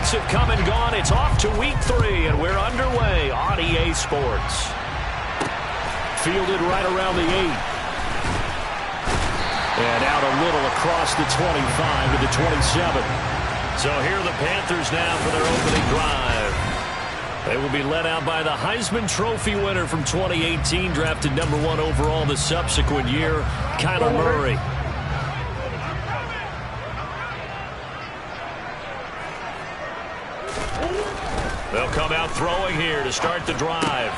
weeks have come and gone. It's off to week 3, and we're underway on EA Sports. Fielded right around the 8. And out a little across the 25 to the 27. So here are the Panthers now for their opening drive. They will be led out by the Heisman Trophy winner from 2018, drafted number 1 overall the subsequent year, Kyler Murray. They'll come out throwing here to start the drive.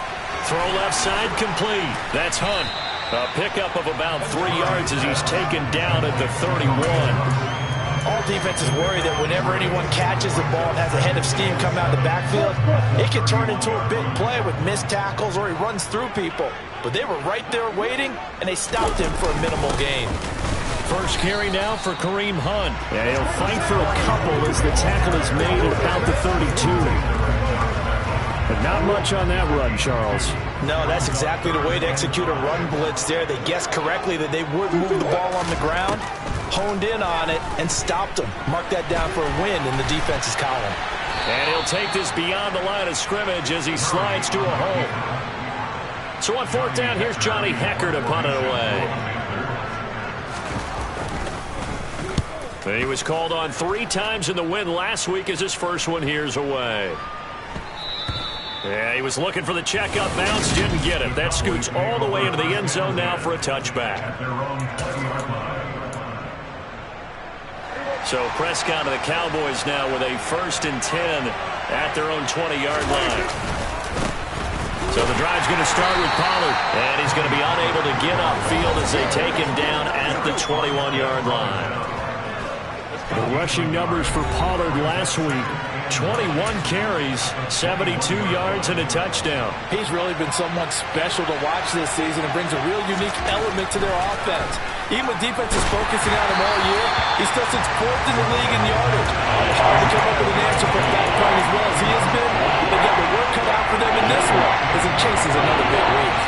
Throw left side complete. That's Hunt. A pickup of about 3 yards as he's taken down at the 31. All defenses worry that whenever anyone catches the ball and has a head of steam come out of the backfield, it can turn into a big play with missed tackles or he runs through people. But they were right there waiting, and they stopped him for a minimal gain. First carry now for Kareem Hunt. Yeah, he'll fight for a couple as the tackle is made at about the 32. But not much on that run, Charles. No, that's exactly the way to execute a run blitz there. They guessed correctly that they would move the ball on the ground, honed in on it, and stopped them. Mark that down for a win in the defense's column. And he'll take this beyond the line of scrimmage as he slides to a hole. So on 4th down, here's Johnny Hecker to punt it away. He was called on 3 times in the win last week as his first one here's away. Yeah, he was looking for the checkup bounce, didn't get it. That scoots all the way into the end zone now for a touchback. So Prescott and the Cowboys now with a 1st and 10 at their own 20-yard line. So the drive's going to start with Pollard, and he's going to be unable to get upfield as they take him down at the 21-yard line. The rushing numbers for Pollard last week, 21 carries, 72 yards, and a touchdown. He's really been somewhat special to watch this season and brings a real unique element to their offense. Even with defenses focusing on him all year, he still sits 4th in the league in yardage. It's hard to come up with an answer for that point as well as he has been. They've got the work cut out for them in this one as he chases another big week.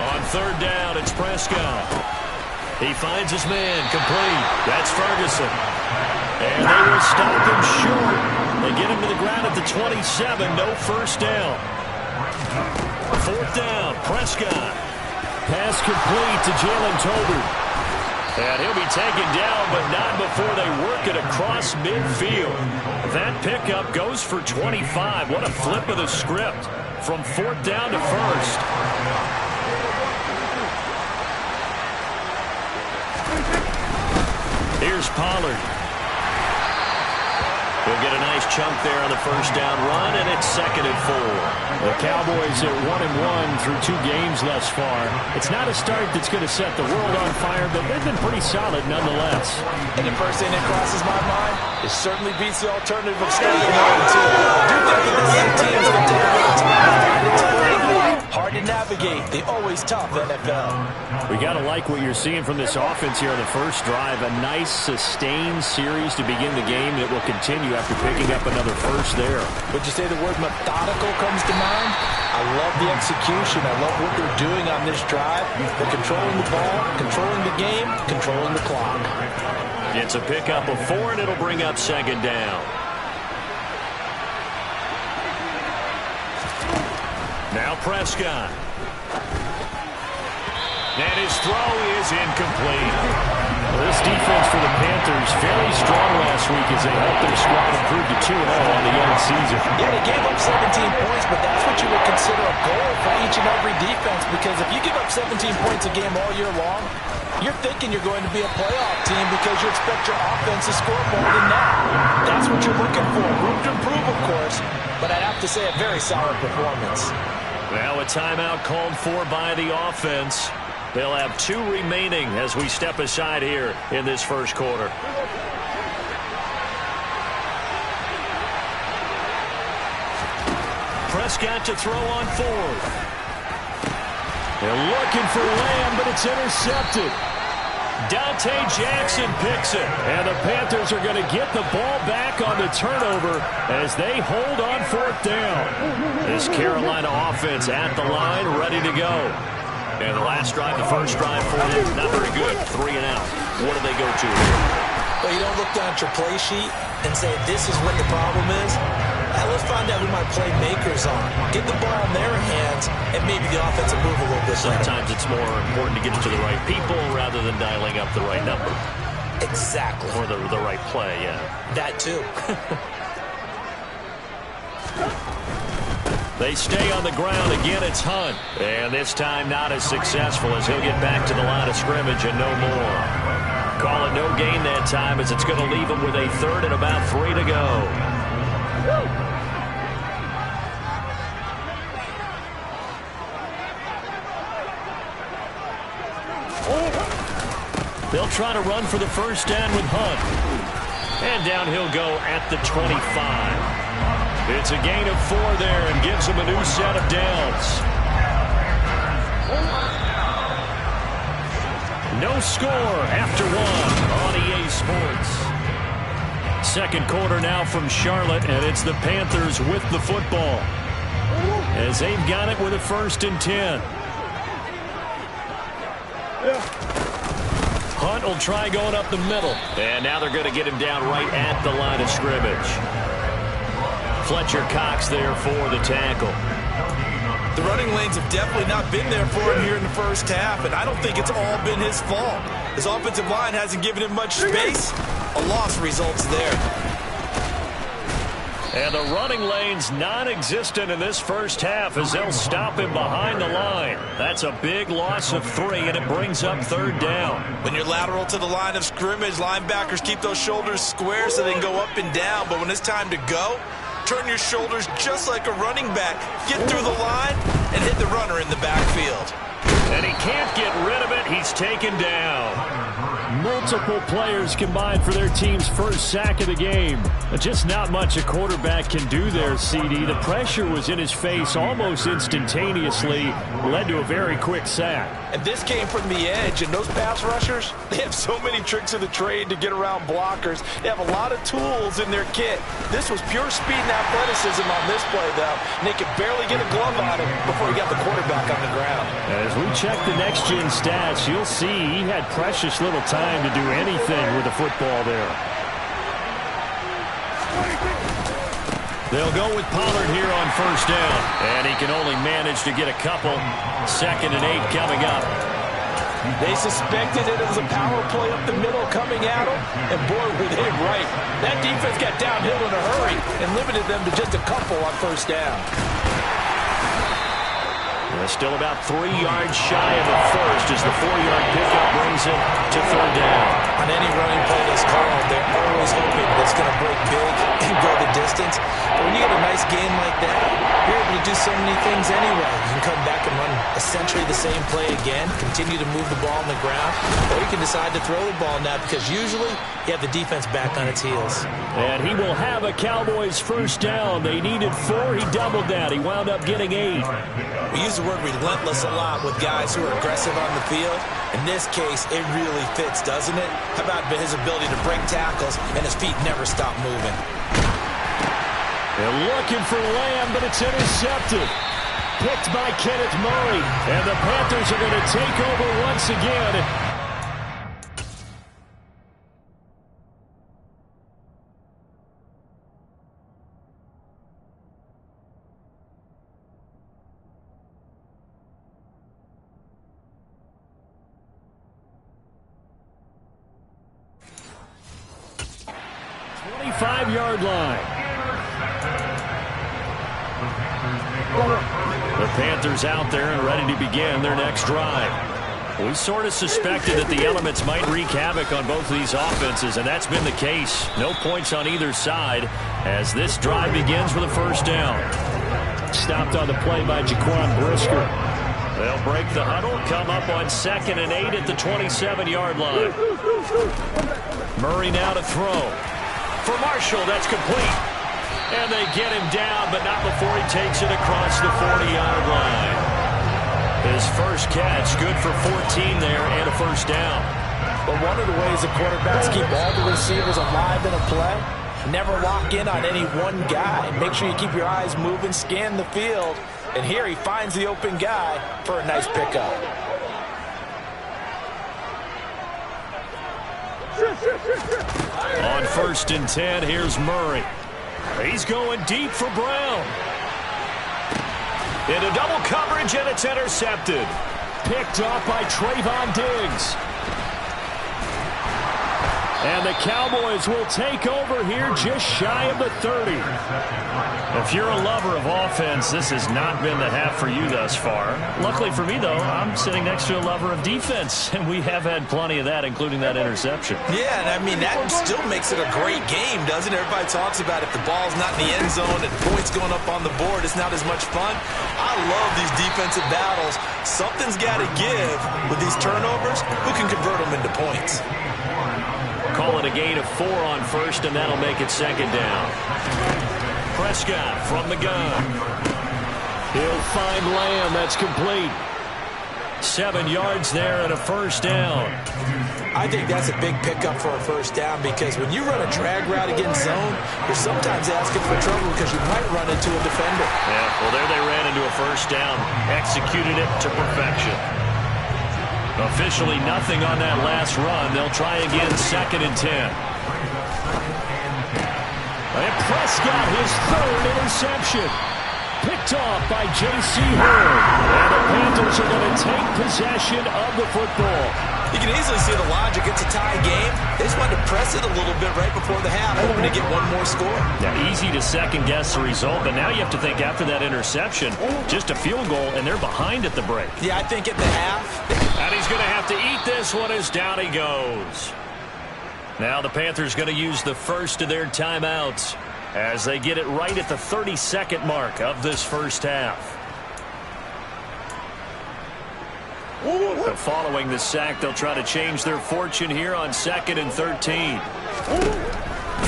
On 3rd down, it's Prescott. He finds his man, complete. That's Ferguson. And they will stop him short. They get him to the ground at the 27, no first down. 4th down, Prescott. Pass complete to Jalen Tolbert. And he'll be taken down, but not before they work it across midfield. That pickup goes for 25. What a flip of the script from 4th down to 1st. Here's Pollard. He'll get a nice chunk there on the 1st down run, and it's 2nd and 4. The Cowboys are 1-1 through 2 games thus far. It's not a start that's going to set the world on fire, but they've been pretty solid nonetheless. And the first thing that crosses my mind, it certainly beats the alternative of starting 0-2. I do think that this is a team that's going to take a little time. Hard to navigate. The always tough NFL. We got to like what you're seeing from this offense here on the first drive. A nice, sustained series to begin the game that will continue after picking up another first there. Would you say the word methodical comes to mind? I love the execution. I love what they're doing on this drive. They're controlling the ball, controlling the game, controlling the clock. It's a pickup of 4, and it'll bring up 2nd down. Now Prescott. And his throw is incomplete. Well, this defense for the Panthers very strong last week as they helped their squad improve to 2-0 on the young season. Yeah, they gave up 17 points, but that's what you would consider a goal for each and every defense, because if you give up 17 points a game all year long, you're thinking you're going to be a playoff team because you expect your offense to score more than that. That's what you're looking for. Room to improve, of course, but I'd have to say a very solid performance. Well, a timeout called for by the offense. They'll have 2 remaining as we step aside here in this first quarter. Prescott to throw on 4th. They're looking for Lamb, but it's intercepted. Dante Jackson picks it, and the Panthers are going to get the ball back on the turnover as they hold on 4th down. This Carolina offense at the line, ready to go. And the last drive, the first drive for them, not very good. 3 and out. What do they go to here? Well, you don't look down at your play sheet and say, this is what the problem is. Let's find out who my playmakers are. Get the ball in their hands, and maybe the offense will move a little bit better. Sometimes it's more important to get it to the right people rather than dialing up the right number. Exactly. Or the right play, yeah. That too. They stay on the ground. Again, it's Hunt. And this time not as successful as he'll get back to the line of scrimmage and no more. Call it no gain that time as it's going to leave him with a 3rd and about 3 to go. They'll try to run for the first down with Hunt. And down he'll go at the 25. It's a gain of 4 there and gives him a new set of downs. No score after 1 on EA Sports. Second quarter now from Charlotte, and it's the Panthers with the football, as they've got it with a 1st and 10. Hunt will try going up the middle. And now they're going to get him down right at the line of scrimmage. Fletcher Cox there for the tackle. The running lanes have definitely not been there for him here in the first half, and I don't think it's all been his fault. His offensive line hasn't given him much space. A loss results there. And the running lane's non-existent in this first half as they'll stop him behind the line. That's a big loss of 3, and it brings up 3rd down. When you're lateral to the line of scrimmage, linebackers keep those shoulders square so they can go up and down. But when it's time to go, turn your shoulders just like a running back. Get through the line and hit the runner in the backfield. And he can't get rid of it. He's taken down. Multiple players combined for their team's first sack of the game. Just not much a quarterback can do there, CD. The pressure was in his face almost instantaneously. Led to a very quick sack. And this came from the edge, and those pass rushers, they have so many tricks of the trade to get around blockers. They have a lot of tools in their kit. This was pure speed and athleticism on this play, though. And they could barely get a glove on him before he got the quarterback on the ground. As we check the next-gen stats, you'll see he had precious little time to do anything with the football there. They'll go with Pollard here on 1st down. And he can only manage to get a couple. 2nd and 8 coming up. They suspected it was a power play up the middle coming at him. And boy, were they right. That defense got downhill in a hurry and limited them to just a couple on 1st down. Still about 3 yards shy of the first as the 4-yard pickup brings it to 3rd down. On any running play that's called, they're always hoping that it's going to break big and go the distance. But when you get a nice game like that, you're able to do so many things anyway. You can come back and run essentially the same play again, continue to move the ball on the ground, or you can decide to throw the ball now because usually you have the defense back on its heels. And he will have a Cowboys 1st down. They needed 4. He doubled that. He wound up getting 8. We use the word relentless a lot with guys who are aggressive on the field. In this case, it really fits, doesn't it? How about his ability to break tackles and his feet never stop moving? They're looking for Lamb, but it's intercepted. Picked by Kenneth Murray. And the Panthers are going to take over once again. Five-yard line. The Panthers out there and ready to begin their next drive. We sort of suspected that the elements might wreak havoc on both of these offenses, and that's been the case. No points on either side as this drive begins with a 1st down. Stopped on the play by Jaquan Brisker. They'll break the huddle, come up on 2nd and 8 at the 27-yard line. Murray now to throw. For Marshall, that's complete. And they get him down, but not before he takes it across the 40-yard line. His first catch, good for 14 there and a 1st down. But one of the ways the quarterbacks keep all the receivers alive in a play, never lock in on any one guy. Make sure you keep your eyes moving, scan the field. And here he finds the open guy for a nice pickup. 1st and 10. Here's Murray. He's going deep for Brown. Into double coverage, and it's intercepted. Picked off by Trayvon Diggs. And the Cowboys will take over here just shy of the 30. If you're a lover of offense, this has not been the half for you thus far. Luckily for me, though, I'm sitting next to a lover of defense, and we have had plenty of that, including that interception. Yeah, and I mean, that still makes it a great game, doesn't it? Everybody talks about if the ball's not in the end zone and points going up on the board, it's not as much fun. I love these defensive battles. Something's got to give with these turnovers. Who can convert them into points? Call it a gain of 4 on 1st, and that'll make it 2nd down. Prescott from the gun. He'll find Lamb. That's complete. 7 yards there and a 1st down. I think that's a big pickup for a 1st down because when you run a drag route against zone, you're sometimes asking for trouble because you might run into a defender. Yeah, well, there they ran into a 1st down. Executed it to perfection. Officially nothing on that last run. They'll try again, 2nd and 10. And Prescott, his 3rd interception. Picked off by J.C. Horn. And the Panthers are going to take possession of the football. You can easily see the logic. It's a tie game. They just wanted to press it a little bit right before the half, hoping to get one more score. Yeah, easy to second-guess the result, but now you have to think after that interception, just a field goal, and they're behind at the break. Yeah, I think at the half. And he's going to have to eat this one as down he goes. Now the Panthers going to use the first of their timeouts as they get it right at the 32nd mark of this 1st half. So following the sack, they'll try to change their fortune here on 2nd and 13.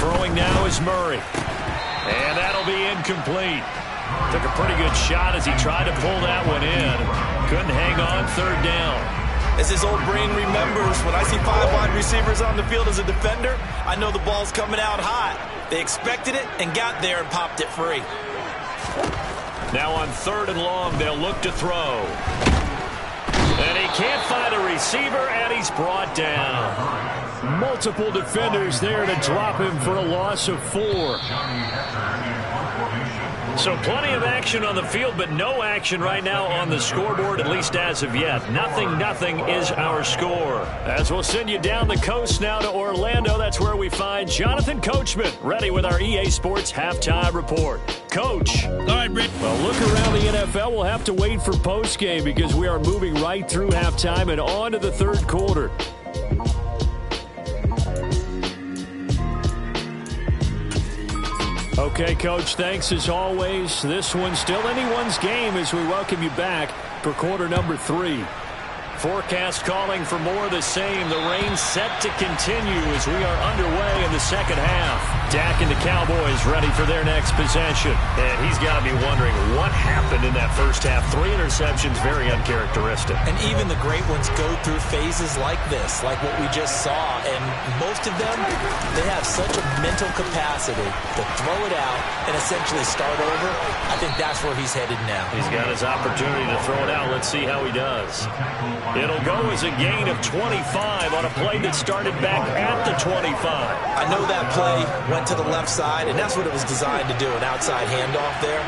Throwing now is Murray. And that'll be incomplete. Took a pretty good shot as he tried to pull that one in. Couldn't hang on, 3rd down. As his old brain remembers, when I see 5 wide receivers on the field as a defender, I know the ball's coming out hot. They expected it and got there and popped it free. Now on 3rd and long, they'll look to throw. And he can't find a receiver, and he's brought down. Multiple defenders there to drop him for a loss of 4. So plenty of action on the field, but no action right now on the scoreboard, at least as of yet. 0-0 is our score. As we'll send you down the coast now to Orlando, that's where we find Jonathan Coachman, ready with our EA Sports Halftime Report. Coach. All right, Brent. Well, look around the NFL. We'll have to wait for postgame because we are moving right through halftime and on to the 3rd quarter. Okay, Coach, thanks as always. This one's still anyone's game as we welcome you back for quarter number 3. Forecast calling for more of the same. The rain set to continue as we are underway in the 2nd half. Dak and the Cowboys ready for their next possession. And he's got to be wondering what happened in that 1st half. 3 interceptions, very uncharacteristic. And even the great ones go through phases like this, like what we just saw. And most of them, they have such a mental capacity to throw it out and essentially start over. I think that's where he's headed now. He's got his opportunity to throw it out. Let's see how he does. It'll go as a gain of 25 on a play that started back at the 25. I know that play went to the left side, and that's what it was designed to do, an outside handoff there.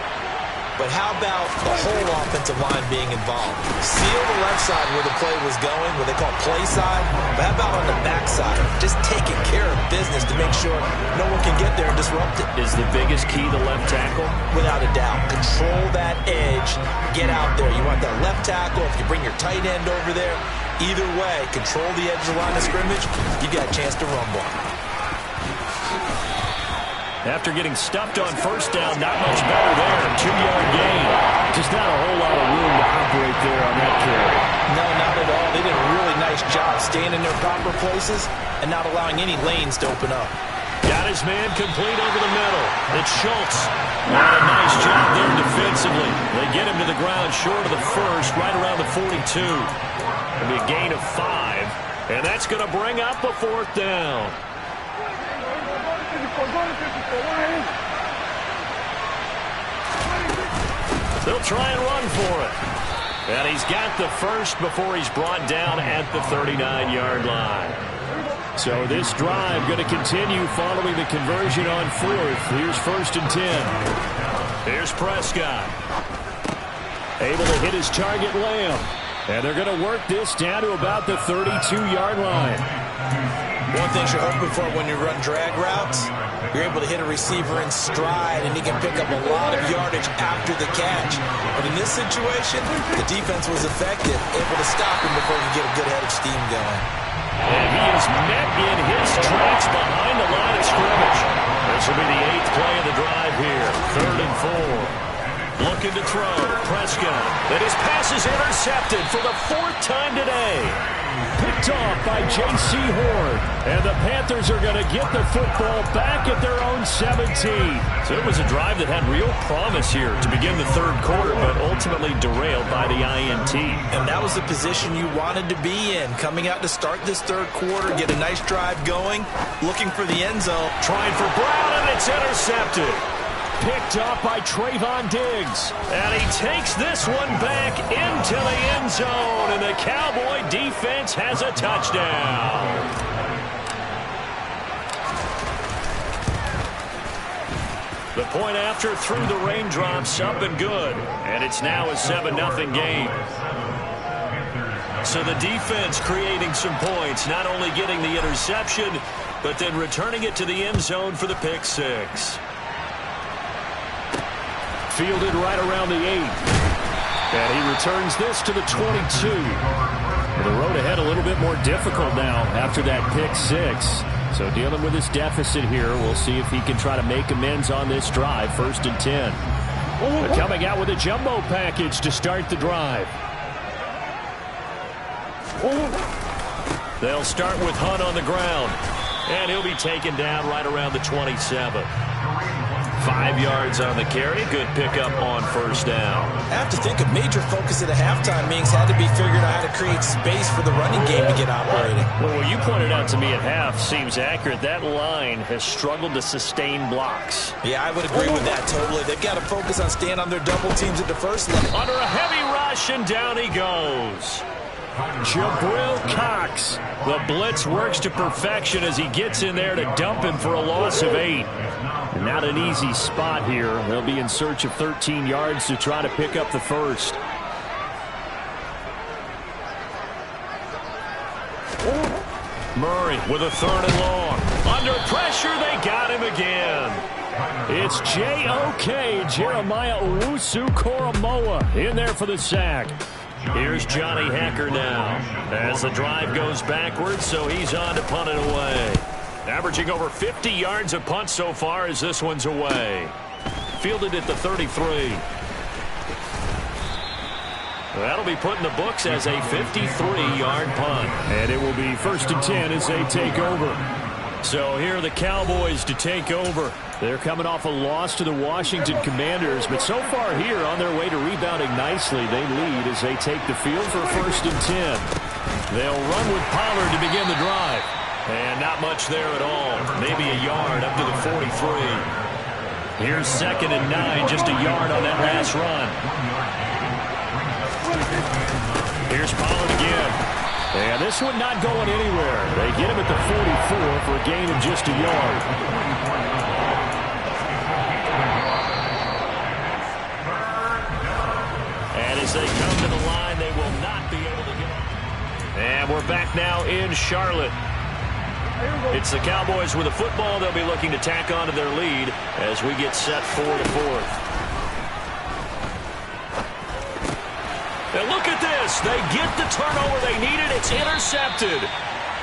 But how about the whole offensive line being involved? Seal the left side where the play was going, what they call play side. But how about on the back side? Just taking care of business to make sure no one can get there and disrupt it. Is the biggest key the left tackle? Without a doubt. Control that edge. Get out there. You want that left tackle. If you bring your tight end over there, either way, control the edge of the line of scrimmage, you got a chance to rumble. After getting stuffed on 1st down, not much better there. 2-yard gain. Just not a whole lot of room to operate there on that carry. No, not at all. They did a really nice job staying in their proper places and not allowing any lanes to open up. Got his man complete over the middle. It's Schultz. What a nice job there defensively. They get him to the ground short of the 1st, right around the 42. It'll be a gain of 5, and that's going to bring up a 4th down. They'll try and run for it. And he's got the 1st before he's brought down at the 39-yard line. So this drive going to continue following the conversion on fourth. Here's 1st and 10. Here's Prescott. Able to hit his target, Lamb. And they're going to work this down to about the 32-yard line. One thing you're hoping for when you run drag routes, you're able to hit a receiver in stride, and he can pick up a lot of yardage after the catch. But in this situation, the defense was effective, able to stop him before he get a good head of steam going. And he is met in his tracks behind the line of scrimmage. This will be the 8th play of the drive here. 3rd and 4. Looking to throw. Prescott. And his pass is intercepted for the 4th time today. Picked off by J.C. Horn. And the Panthers are going to get the football back at their own 17. So it was a drive that had real promise here to begin the 3rd quarter, but ultimately derailed by the INT. And that was the position you wanted to be in. Coming out to start this 3rd quarter, get a nice drive going, looking for the end zone. Trying for Brown, and it's intercepted. Picked up by Trayvon Diggs. And he takes this one back into the end zone. And the Cowboy defense has a touchdown. The point after through the raindrops, up and good. And it's now a 7-0 game. So the defense creating some points, not only getting the interception, but then returning it to the end zone for the pick 6. Fielded right around the 8. And he returns this to the 22. The road ahead a little bit more difficult now after that pick 6. So dealing with this deficit here, we'll see if he can try to make amends on this drive. 1st and 10. They're coming out with a jumbo package to start the drive. They'll start with Hunt on the ground. And he'll be taken down right around the 27. 5 yards on the carry. Good pickup on 1st down. I have to think a major focus at a halftime means had to be figuring out how to create space for the running game to get operating. Well, what you pointed out to me at half seems accurate. That line has struggled to sustain blocks. Yeah, I would agree with that totally. They've got to focus on staying on their double teams at the first level. Under a heavy rush, and down he goes. Jabril Cox. The blitz works to perfection as he gets in there to dump him for a loss of 8. Not an easy spot here. They'll be in search of 13 yards to try to pick up the first. Murray with a 3rd and long. Under pressure, they got him again. It's J.O.K. Jeremiah Owusu-Koramoah in there for the sack. Here's Johnny Hekker now as the drive goes backwards, so he's on to punt it away. Averaging over 50 yards a punt so far as this one's away. Fielded at the 33. That'll be put in the books as a 53-yard punt. And it will be 1st and 10 as they take over. So here are the Cowboys to take over. They're coming off a loss to the Washington Commanders, but so far here on their way to rebounding nicely, they lead as they take the field for 1st and 10. They'll run with Pollard to begin the drive. And not much there at all. Maybe a yard up to the 43. Here's 2nd and 9, just a yard on that last run. Here's Pollard again. And this one not going anywhere. They get him at the 44 for a gain of just a yard. And as they come to the line, they will not be able to get up. And we're back now in Charlotte. It's the Cowboys with the football. They'll be looking to tack on to their lead as we get set for the 4th. And look at this. They get the turnover they needed. It's intercepted.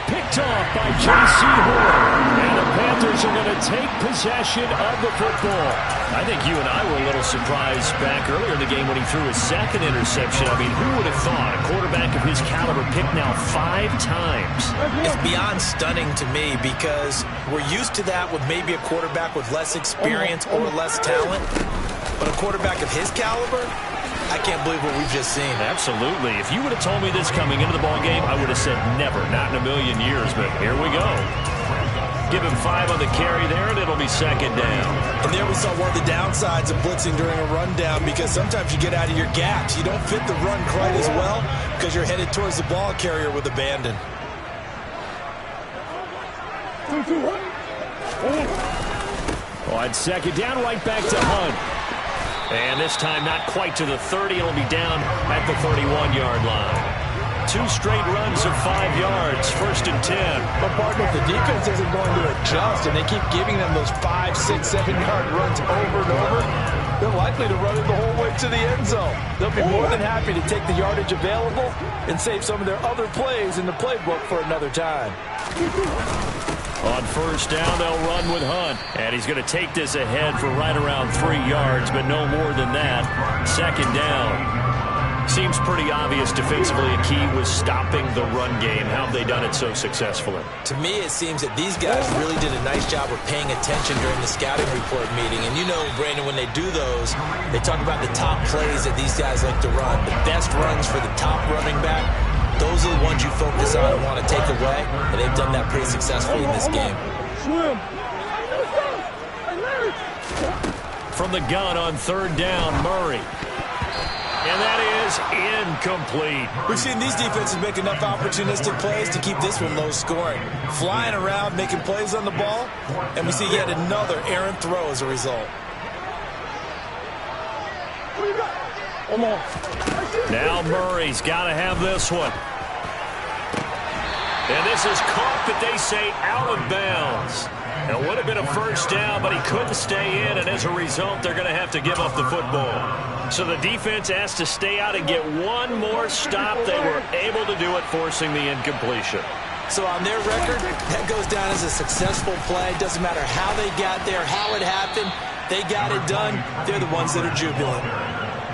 Picked off by J.C. Horn. And the Panthers are going to take possession of the football. I think you and I were a little surprised back earlier in the game when he threw his 2nd interception. I mean, who would have thought a quarterback of his caliber picked now 5 times? It's beyond stunning to me because we're used to that with maybe a quarterback with less experience or less talent. But a quarterback of his caliber, I can't believe what we've just seen. Absolutely. If you would have told me this coming into the ballgame, I would have said never, not in a million years. But here we go. Give him 5 on the carry there, and it'll be 2nd down. And there we saw one of the downsides of blitzing during a rundown because sometimes you get out of your gaps. You don't fit the run quite as well because you're headed towards the ball carrier with abandon. On second down, right back to Hunt. And this time not quite to the 30. It'll be down at the 31-yard line. 2 straight runs of 5 yards, 1st and 10. But, partner, if the defense isn't going to adjust and they keep giving them those 5, 6, 7-yard runs over and over, they're likely to run it the whole way to the end zone. They'll be more than happy to take the yardage available and save some of their other plays in the playbook for another time. On 1st down, they'll run with Hunt. And he's going to take this ahead for right around 3 yards, but no more than that. 2nd down. Seems pretty obvious defensively a key was stopping the run game. How have they done it so successfully? To me, it seems that these guys really did a nice job of paying attention during the scouting report meeting. And you know, Brandon, when they do those, they talk about the top plays that these guys like to run. The best runs for the top running back, those are the ones you focus on and want to take away. And they've done that pretty successfully in this game. From the gun on 3rd down, Murray. And that is incomplete. We've seen these defenses make enough opportunistic plays to keep this one low scoring. Flying around, making plays on the ball, and we see yet another errant throw as a result. Now Murray's got to have this one. And this is caught, but they say out of bounds. It would have been a 1st down, but he couldn't stay in, and as a result, they're going to have to give up the football. So the defense has to stay out and get one more stop. They were able to do it, forcing the incompletion. So on their record, that goes down as a successful play. Doesn't matter how they got there, how it happened. They got it done. They're the ones that are jubilant.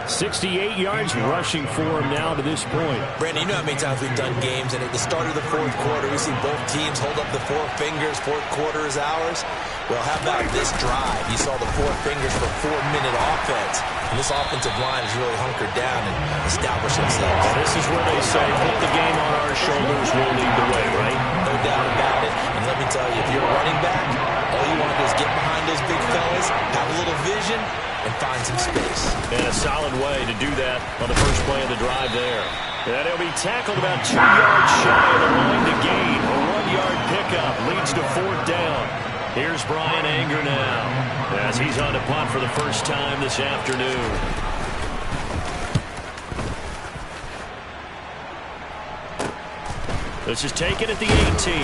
68 yards rushing for him now to this point. Brandon, you know how many times we've done games, and at the start of the 4th quarter, we see both teams hold up the 4 fingers, 4th quarter is ours. Well, how about this drive? You saw the 4 fingers for 4-minute offense, and this offensive line has really hunkered down and established themselves. Well, this is where they say, put the game on our shoulders, we'll lead the way, right? No doubt about it, and let me tell you, if you're a running back, all you want to do is get behind those big fellas, have a little vision, and find some space. And a solid way to do that on the first play of the drive there. And he'll be tackled about 2 yards shy of the line to gain. A 1-yard pickup leads to 4th down. Here's Brian Anger now as he's on to punt for the first time this afternoon. This is taken at the 18.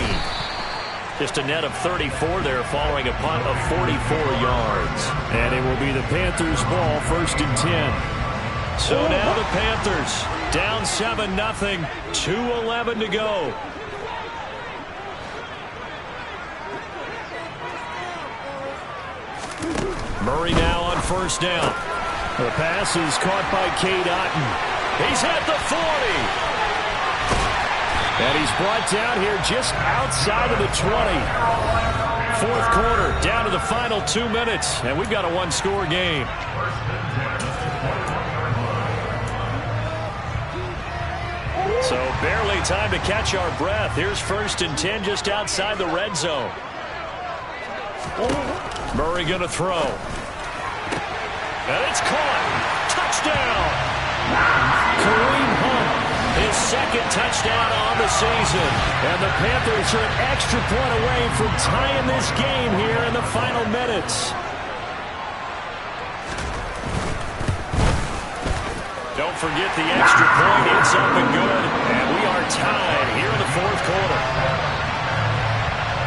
Just a net of 34 there following a punt of 44 yards. And it will be the Panthers' ball, 1st and 10. So now the Panthers down 7-0, 2:11 to go. Murray now on 1st down. The pass is caught by Cade Otton. He's at the 40. And he's brought down here just outside of the 20. 4th quarter, down to the final 2 minutes, and we've got a 1-score game. So barely time to catch our breath. Here's 1st and 10 just outside the red zone. Murray going to throw. And it's caught. Touchdown. Kareem Hunt. His 2nd touchdown on the season. And the Panthers are an extra point away from tying this game here in the final minutes. Don't forget the extra point. It's up and good. And we are tied here in the 4th quarter.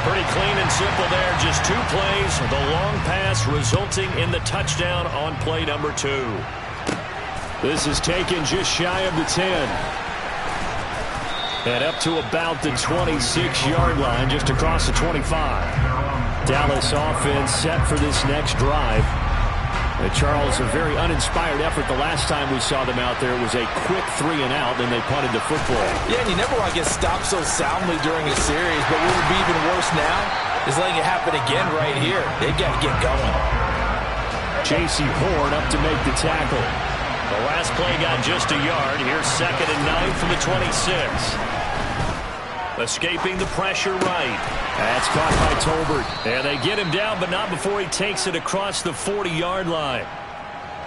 Pretty clean and simple there. Just 2 plays. The long pass resulting in the touchdown on play number 2. This is taken just shy of the 10. And up to about the 26-yard line, just across the 25. Dallas offense set for this next drive. Charles, a very uninspired effort. The last time we saw them out there was a quick 3-and-out, then they punted the football. Yeah, and you never want to get stopped so soundly during a series, but what would be even worse now is letting it happen again right here. They've got to get going. J.C. Horn up to make the tackle. The last play got just a yard. Here's 2nd and 9 from the 26. Escaping the pressure right. That's caught by Tolbert. And they get him down, but not before he takes it across the 40-yard line.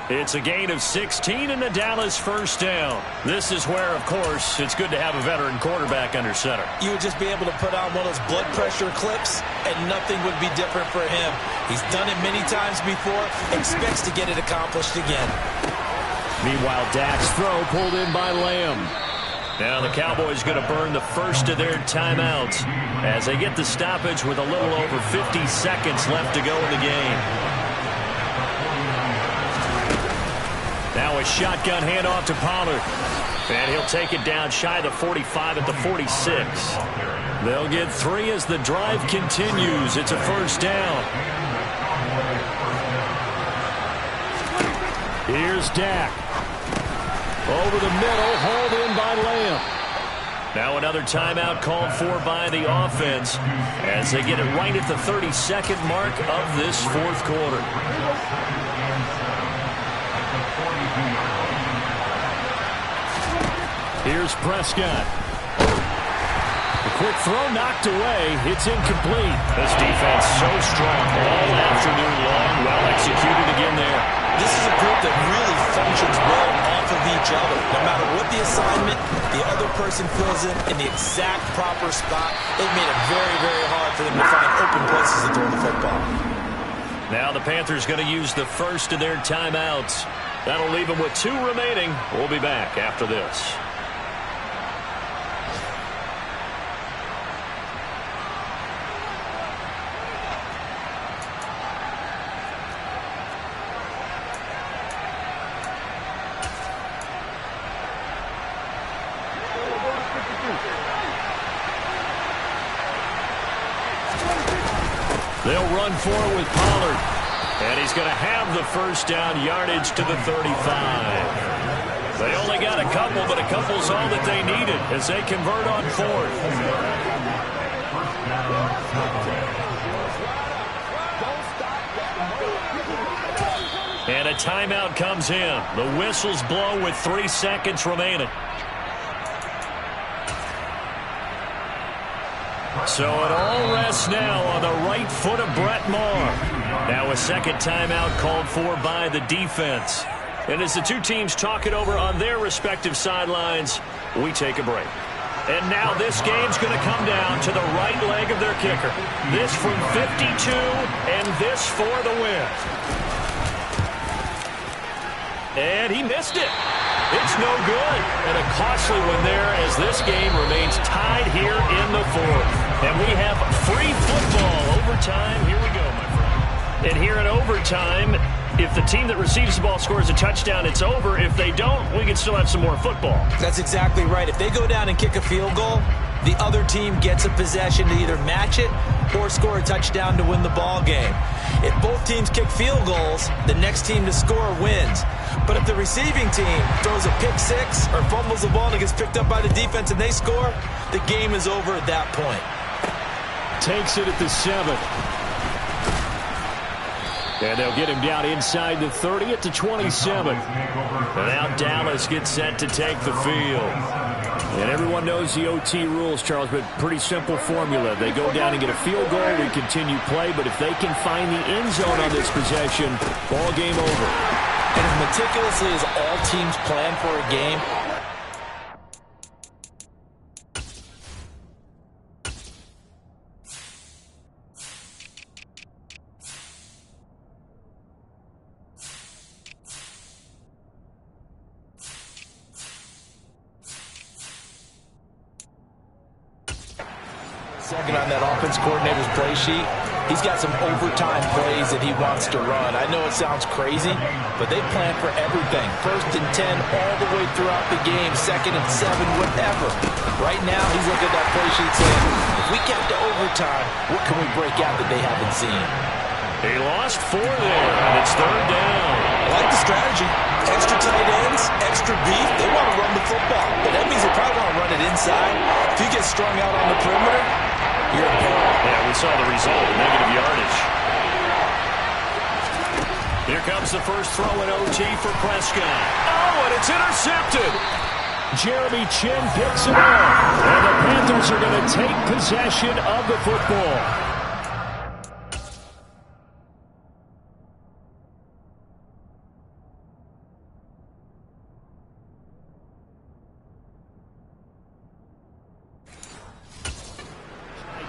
It's a gain of 16 and a Dallas 1st down. This is where, of course, it's good to have a veteran quarterback under center. You would just be able to put on one of those blood pressure clips and nothing would be different for him. He's done it many times before, expects to get it accomplished again. Meanwhile, Dak's throw pulled in by Lamb. Now the Cowboys going to burn the first of their timeouts as they get the stoppage with a little over 50 seconds left to go in the game. Now a shotgun handoff to Pollard. And he'll take it down shy of the 45 at the 46. They'll get 3 as the drive continues. It's a first down. Here's Dak. Over the middle, hauled in by Lamb. Now another timeout called for by the offense as they get it right at the 32nd mark of this fourth quarter. Here's Prescott. A quick throw knocked away. It's incomplete. This defense so strong all afternoon long. Well executed again there. This is a group that really functions well off of each other. No matter what the assignment, the other person fills in the exact proper spot. They've made it very, very hard for them to find open places to throw the football. Now the Panthers going to use the first of their timeouts. That'll leave them with 2 remaining. We'll be back after this. They'll run for it with Pollard. And he's going to have the first down yardage to the 35. They only got a couple, but a couple's all that they needed as they convert on 4th. And a timeout comes in. The whistles blow with 3 seconds remaining. So it all rests now on the right foot of Brett Maher. Now a second timeout called for by the defense. And as the 2 teams talk it over on their respective sidelines, we take a break. And now this game's going to come down to the right leg of their kicker. This from 52 and this for the win. And he missed it. It's no good. And a costly one there as this game remains tied here in the 4th. And we have free football. Overtime. Here we go, my friend. And here in overtime, if the team that receives the ball scores a touchdown, it's over. If they don't, we can still have some more football. That's exactly right. If they go down and kick a field goal, the other team gets a possession to either match it or score a touchdown to win the ball game. If both teams kick field goals, the next team to score wins. But if the receiving team throws a pick 6 or fumbles the ball and it gets picked up by the defense and they score, the game is over at that point. Takes it at the 7. And they'll get him down inside the 30 at the 27. And now Dallas gets set to take the field. And everyone knows the OT rules, Charles, but pretty simple formula. They go down and get a field goal, we continue play, but if they can find the end zone on this possession, ball game over. And as meticulously as all teams plan for a game, second on that offense coordinator's play sheet, he's got some overtime plays that he wants to run. I know it sounds crazy, but they plan for everything. 1st and 10 all the way throughout the game, 2nd and 7, whatever. Right now, he's looking at that play sheet saying, if we get to overtime, what can we break out that they haven't seen? He lost 4 there, and it's 3rd down. I like the strategy. Extra tight ends, extra beef. They want to run the football, but that means they probably want to run it inside. If you get strung out on the perimeter, you're in peril. Yeah, we saw the result, negative yardage. Here comes the first throw in OT for Prescott. Oh, and it's intercepted. Jeremy Chin picks it up. And the Panthers are going to take possession of the football.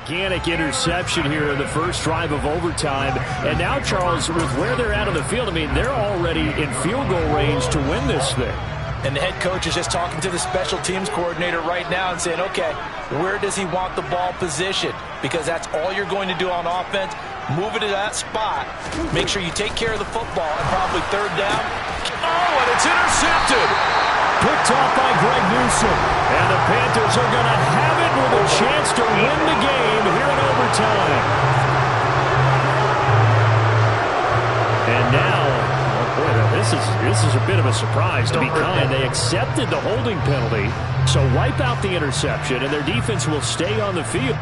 gigantic interception here in the first drive of overtime. And now, Charles, with where they're at on the field, I mean, they're already in field goal range to win this thing. And the head coach is just talking to the special teams coordinator right now and saying, okay, where does he want the ball positioned? Because that's all you're going to do on offense. Move it to that spot. Make sure you take care of the football and probably third down. Oh, and it's intercepted. Picked off by Greg Newsome. And the Panthers are going to have it with a chance to win the game here in overtime. And now, oh boy, this is a bit of a surprise to be kind. They accepted the holding penalty, so wipe out the interception, and their defense will stay on the field.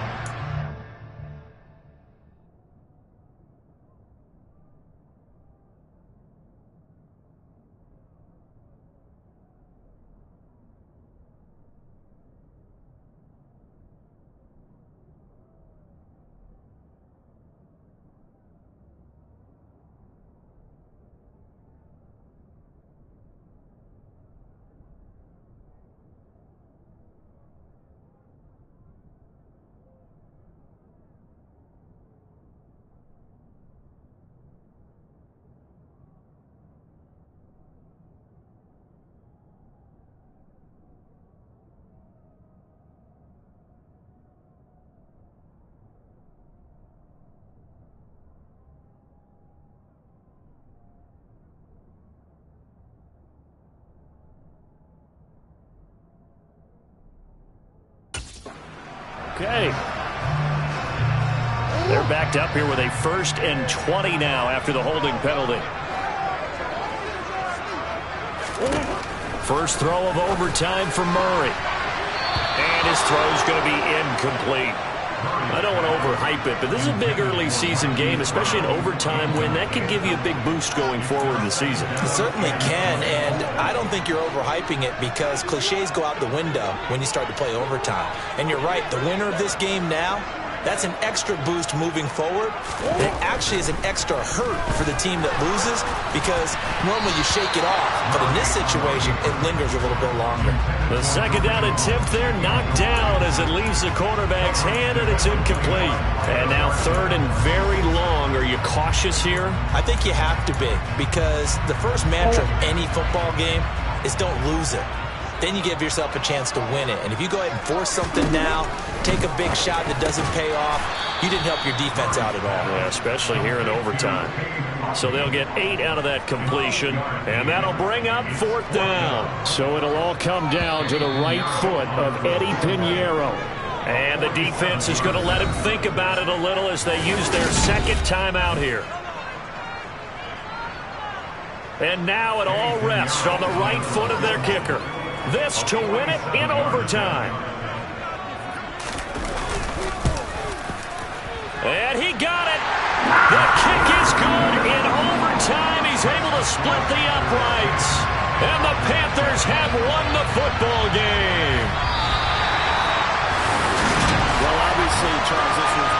Okay. They're backed up here with a 1st and 20 now after the holding penalty. First throw of overtime for Murray. And his throw's going to be incomplete. I don't want to overhype it, but this is a big early season game, especially an overtime win. That could give you a big boost going forward in the season. It certainly can, and I don't think you're overhyping it because cliches go out the window when you start to play overtime. And you're right, the winner of this game now, that's an extra boost moving forward. And it actually is an extra hurt for the team that loses because normally you shake it off. But in this situation, it lingers a little bit longer. The second down attempt there knocked down as it leaves the quarterback's hand, and it's incomplete. And now 3rd and very long. Are you cautious here? I think you have to be because the first mantra of any football game is don't lose it. Then you give yourself a chance to win it. And if you go ahead and force something now, take a big shot that doesn't pay off, you didn't help your defense out at all. Yeah, especially here in overtime. So they'll get 8 out of that completion, and that'll bring up 4th down. So it'll all come down to the right foot of Eddie Pinheiro. And the defense is going to let him think about it a little as they use their second timeout here. And now it all rests on the right foot of their kicker. This to win it in overtime. And he got it. The kick is good in overtime. He's able to split the uprights. And the Panthers have won the football game. Well, obviously, Charles, this was